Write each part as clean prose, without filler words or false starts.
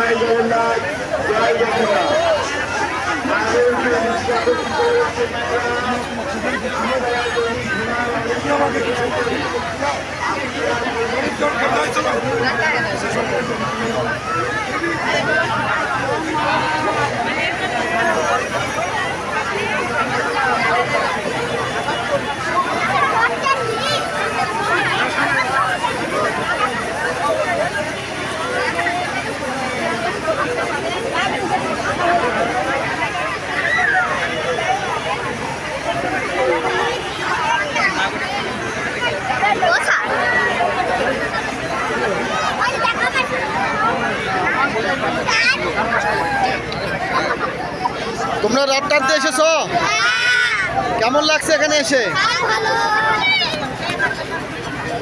জয় জগন্নাথ জয় জগন্নাথ। তোমরা রথ টানতে এসেছো? কেমন লাগছে এখানে এসে?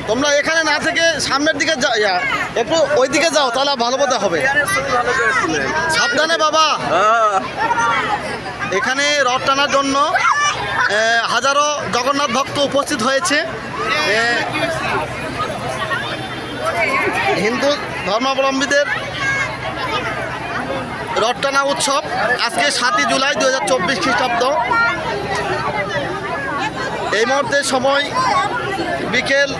তোমরা এখানে না থেকে সামনের দিকে একটু ওই দিকে যাও, তাহলে ভালো বোধ হবে। সাবধানে বাবা। এখানে রথ টানার জন্য হাজারো জগন্নাথ ভক্ত উপস্থিত হয়েছে। হিন্দু ধর্মাবলম্বীদের রথ টানা উৎসব আজকে 7ই জুলাই 2024 খ্রিস্টাব্দ। এই মুহূর্তে সময় বিকেল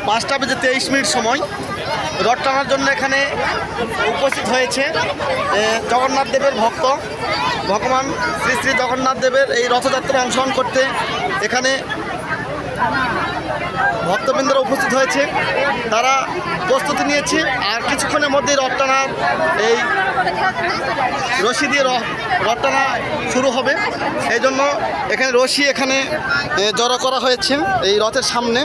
5:23 সময়। রথ টানার জন্য এখানে উপস্থিত হয়েছে জগন্নাথ দেবের ভক্ত। ভগবান শ্রী শ্রী জগন্নাথ দেবের এই রথযাত্রায় অংশগ্রহণ করতে এখানে ভক্তবৃন্দরা উপস্থিত হয়েছে। তারা প্রস্তুতি নিয়েছে, আর কিছুক্ষণের মধ্যেই রথ টানার এই রশি দিয়ে রথ টানা শুরু হবে। এই জন্য এখানে রশি এখানে জড়ো করা হয়েছে এই রথের সামনে।